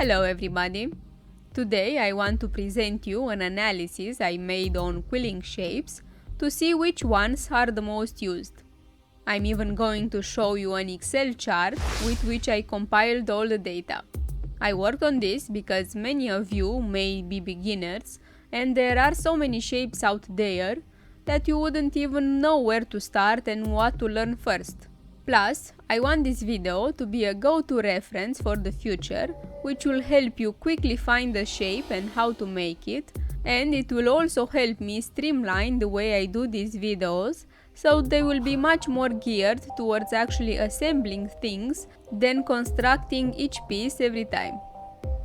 Hello everybody! Today I want to present you an analysis I made on Quilling shapes to see which ones are the most used. I'm even going to show you an Excel chart with which I compiled all the data. I worked on this because many of you may be beginners and there are so many shapes out there that you wouldn't even know where to start and what to learn first. Plus, I want this video to be a go-to reference for the future, which will help you quickly find the shape and how to make it, and it will also help me streamline the way I do these videos, so they will be much more geared towards actually assembling things than constructing each piece every time.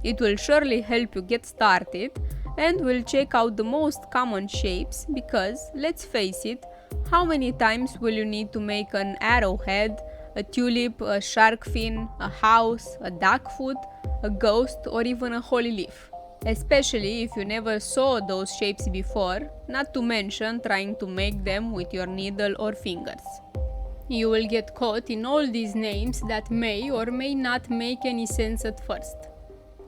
It will surely help you get started and will check out the most common shapes because, let's face it, how many times will you need to make an arrowhead, a tulip, a shark fin, a house, a duck foot, a ghost, or even a holy leaf? Especially if you never saw those shapes before, not to mention trying to make them with your needle or fingers. You will get caught in all these names that may or may not make any sense at first.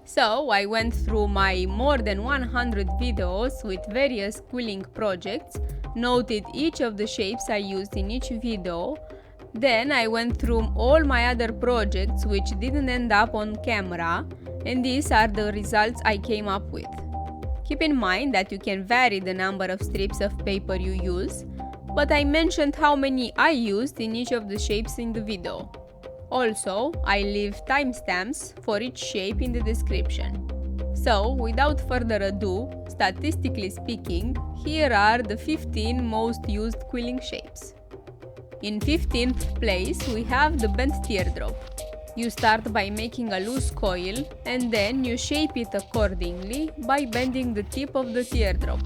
So I went through my more than 100 videos with various quilling projects, noted each of the shapes I used in each video. Then I went through all my other projects which didn't end up on camera, and these are the results I came up with. Keep in mind that you can vary the number of strips of paper you use, but I mentioned how many I used in each of the shapes in the video. Also, I leave timestamps for each shape in the description. So, without further ado, statistically speaking, here are the 15 most used quilling shapes. In 15th place, we have the bent teardrop. You start by making a loose coil and then you shape it accordingly by bending the tip of the teardrop.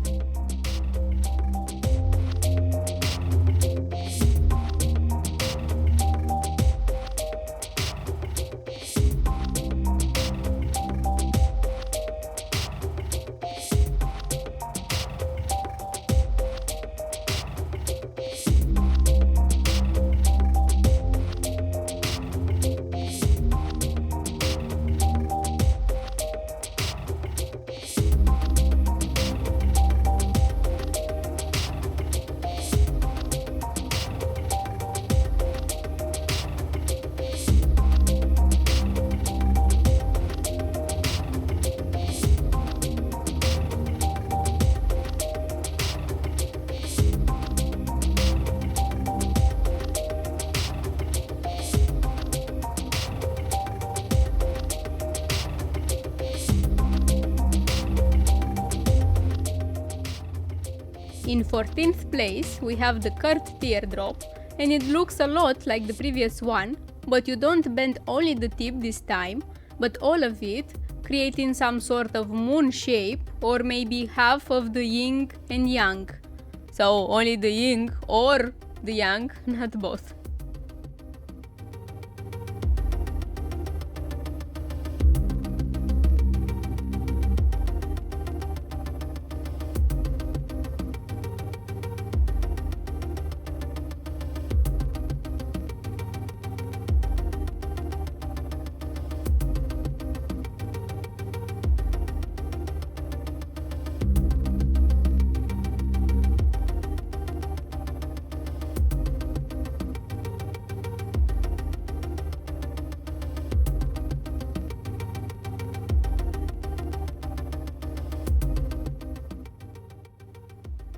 In 14th place, we have the curved teardrop, and it looks a lot like the previous one, but you don't bend only the tip this time, but all of it, creating some sort of moon shape or maybe half of the yin and yang. So only the yin or the yang, not both.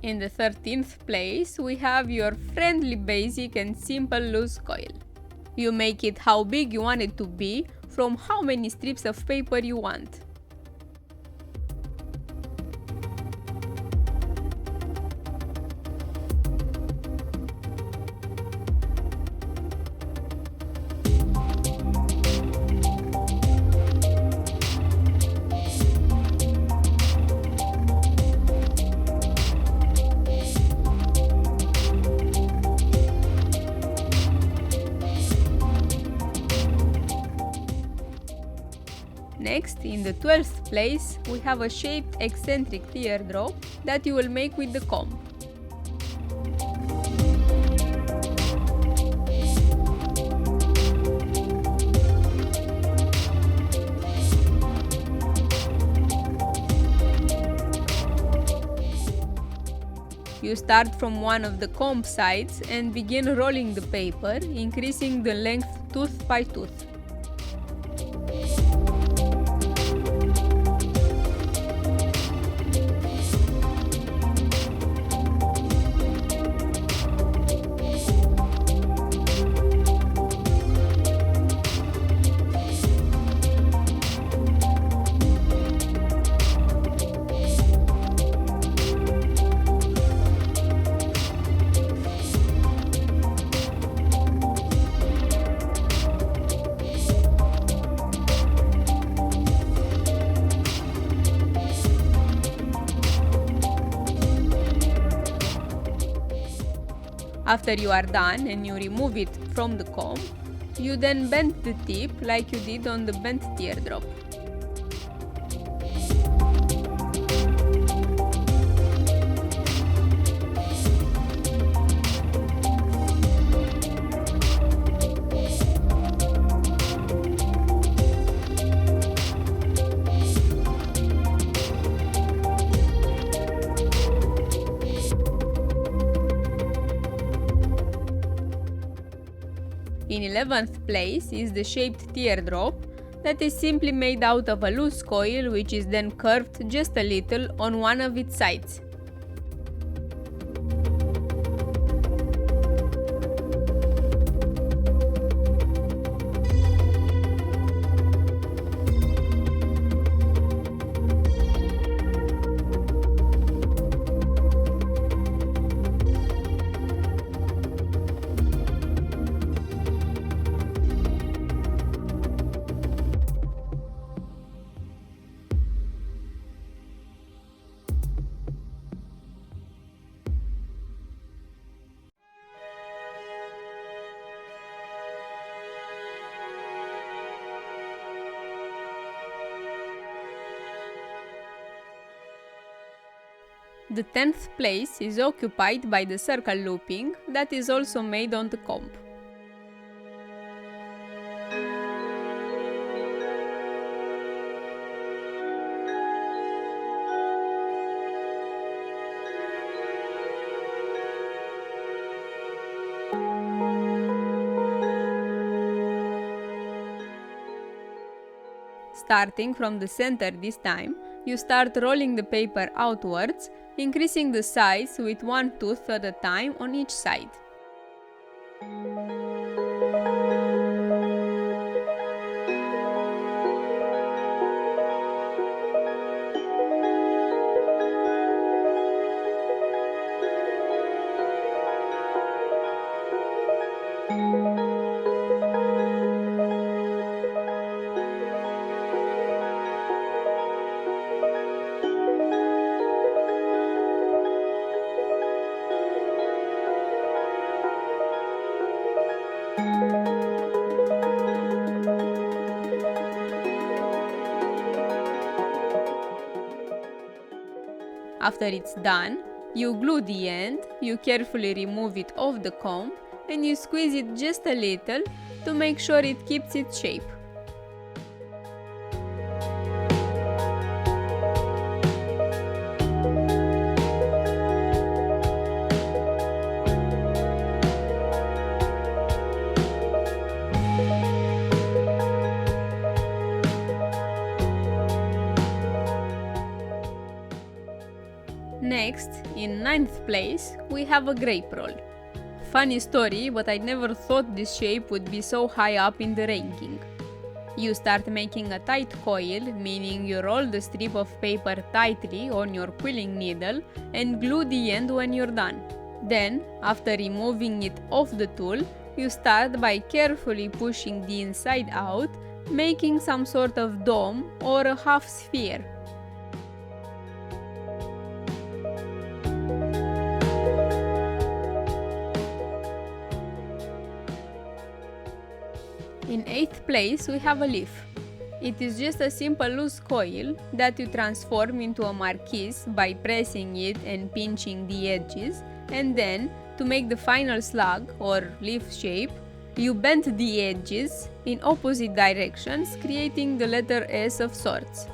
In the 13th place, we have your friendly basic and simple loose coil. You make it how big you want it to be from how many strips of paper you want. Next, in the 12th place, we have a shaped eccentric teardrop that you will make with the comb. You start from one of the comb sides and begin rolling the paper, increasing the length tooth by tooth. After you are done and you remove it from the comb, you then bend the tip like you did on the bent teardrop. In 11th place is the shaped teardrop that is simply made out of a loose coil which is then curved just a little on one of its sides. The 10th place is occupied by the circle looping that is also made on the comb. Starting from the center this time, you start rolling the paper outwards, increasing the size with one tooth at a time on each side. After it's done, you glue the end, you carefully remove it off the comb and you squeeze it just a little to make sure it keeps its shape. Next, in 9th place, we have a grape roll. Funny story, but I never thought this shape would be so high up in the ranking. You start making a tight coil, meaning you roll the strip of paper tightly on your quilling needle and glue the end when you're done. Then, after removing it off the tool, you start by carefully pushing the inside out, making some sort of dome or a half sphere. In 8th place, we have a leaf. It is just a simple loose coil that you transform into a Marquise by pressing it and pinching the edges, and then, to make the final slug or leaf shape, you bend the edges in opposite directions, creating the letter S of sorts.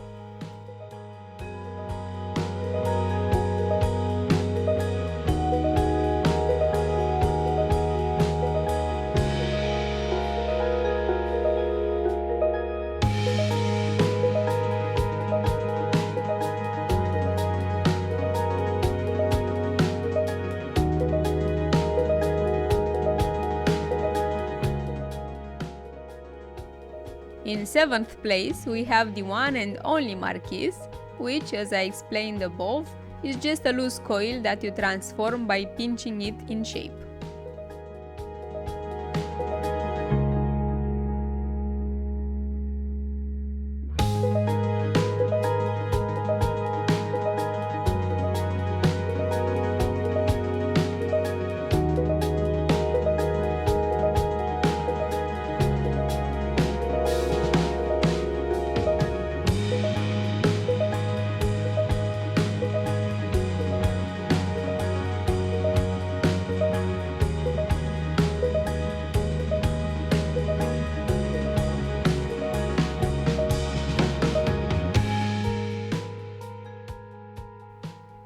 In 7th place, we have the one and only Marquise, which, as I explained above, is just a loose coil that you transform by pinching it in shape.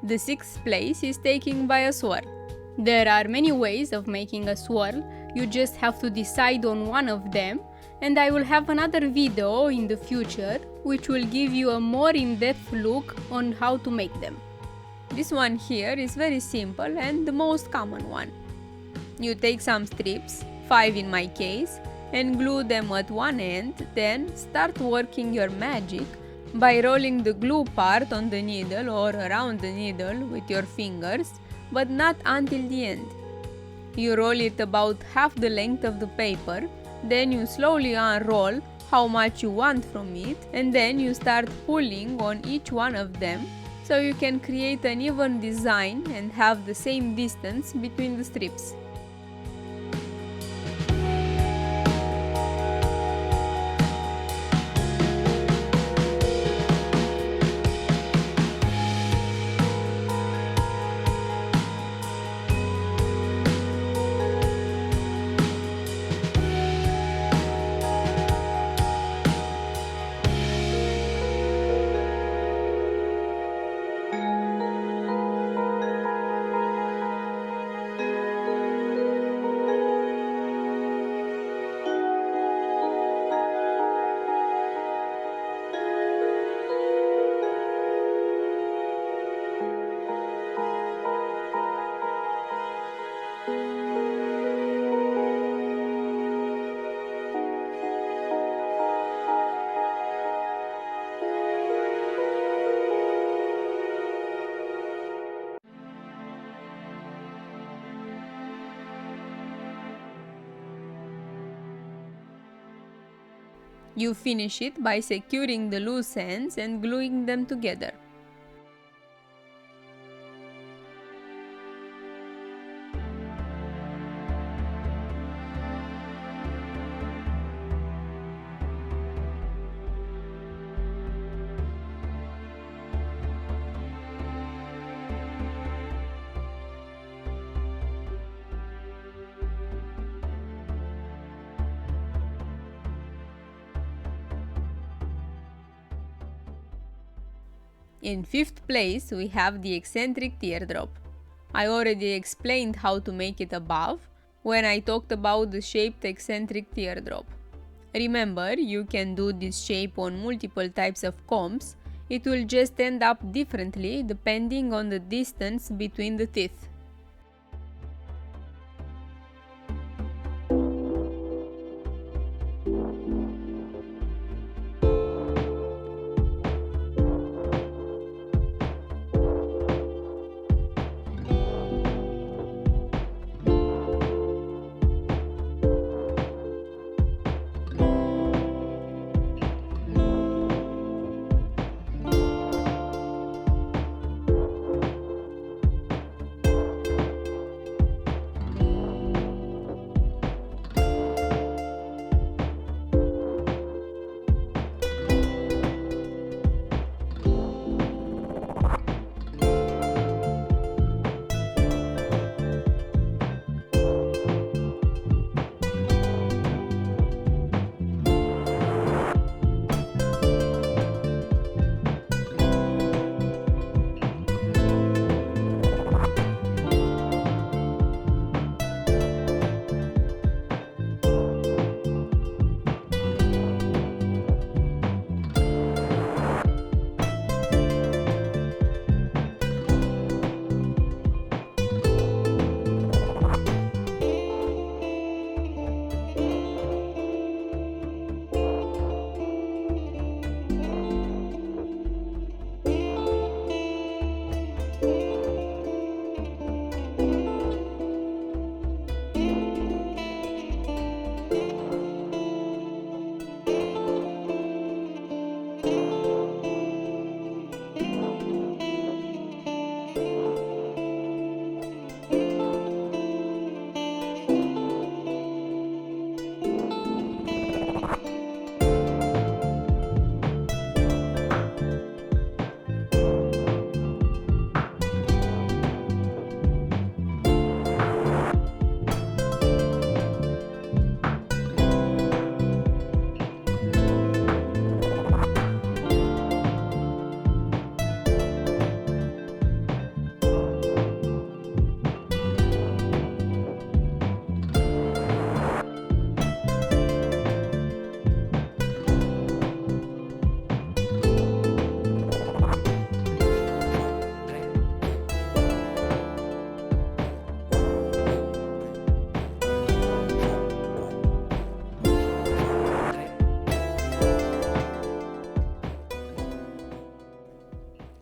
The 6th place is taken by a swirl. There are many ways of making a swirl, you just have to decide on one of them, and I will have another video in the future which will give you a more in-depth look on how to make them. This one here is very simple and the most common one. You take some strips, 5 in my case, and glue them at one end, then start working your magic by rolling the glue part on the needle or around the needle with your fingers, but not until the end. You roll it about half the length of the paper, then you slowly unroll how much you want from it, and then you start pulling on each one of them so you can create an even design and have the same distance between the strips. You finish it by securing the loose ends and gluing them together. In 5th place, we have the Eccentric Teardrop. I already explained how to make it above, when I talked about the shaped eccentric teardrop. Remember, you can do this shape on multiple types of combs, it will just end up differently depending on the distance between the teeth.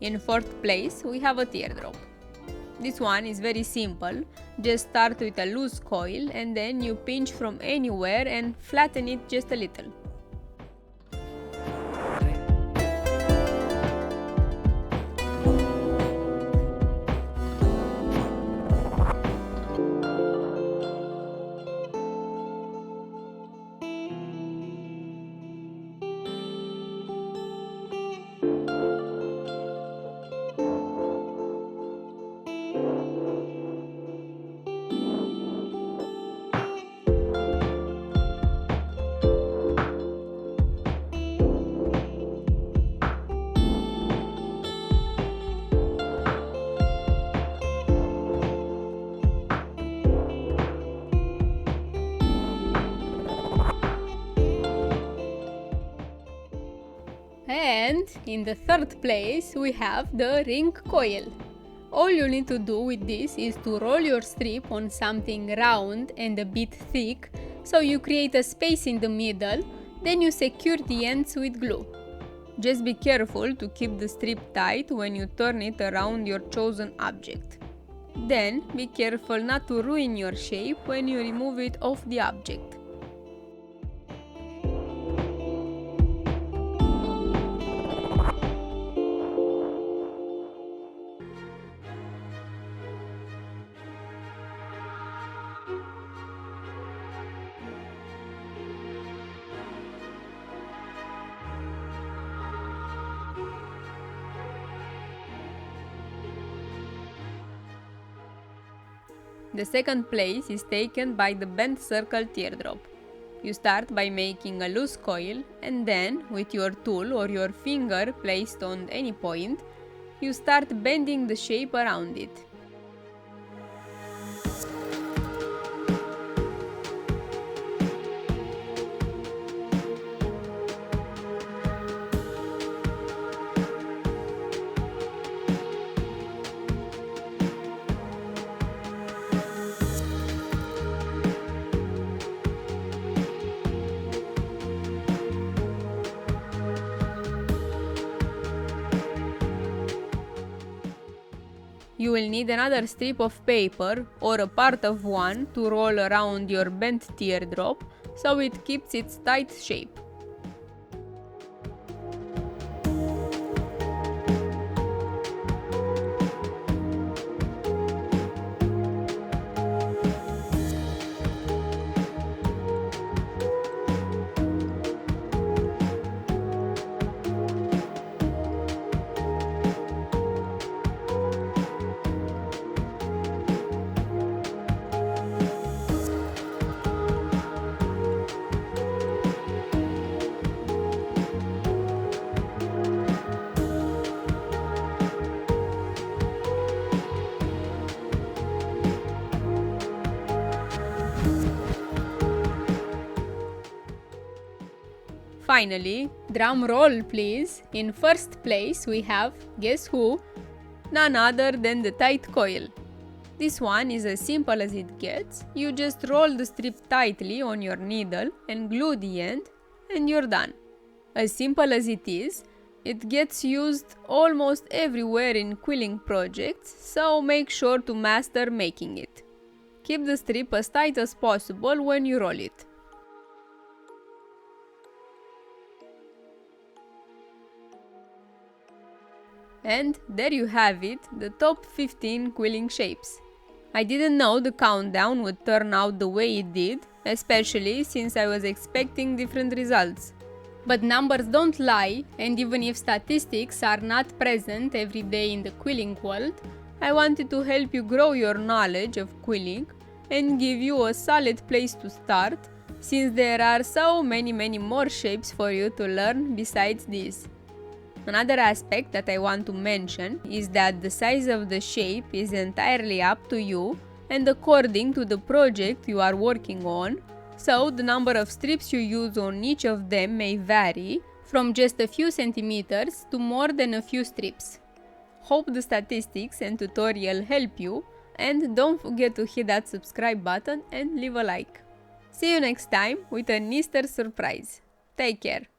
In fourth place, we have a teardrop. This one is very simple, just start with a loose coil and then you pinch from anywhere and flatten it just a little. And in the third place we have the ring coil. All you need to do with this is to roll your strip on something round and a bit thick, so you create a space in the middle, then you secure the ends with glue. Just be careful to keep the strip tight when you turn it around your chosen object. Then be careful not to ruin your shape when you remove it off the object. The second place is taken by the bent circle teardrop. You start by making a loose coil and then, with your tool or your finger placed on any point, you start bending the shape around it. You will need another strip of paper or a part of one to roll around your bent teardrop so it keeps its tight shape. Finally, drum roll please, in first place we have, guess who? None other than the tight coil. This one is as simple as it gets, you just roll the strip tightly on your needle and glue the end and you're done. As simple as it is, it gets used almost everywhere in quilling projects, so make sure to master making it. Keep the strip as tight as possible when you roll it. And there you have it, the top 15 quilling shapes. I didn't know the countdown would turn out the way it did, especially since I was expecting different results. But numbers don't lie, and even if statistics are not present every day in the quilling world, I wanted to help you grow your knowledge of quilling and give you a solid place to start, since there are so many more shapes for you to learn besides this. Another aspect that I want to mention is that the size of the shape is entirely up to you and according to the project you are working on, so the number of strips you use on each of them may vary from just a few centimeters to more than a few strips. Hope the statistics and tutorial help you, and don't forget to hit that subscribe button and leave a like. See you next time with an Easter surprise. Take care!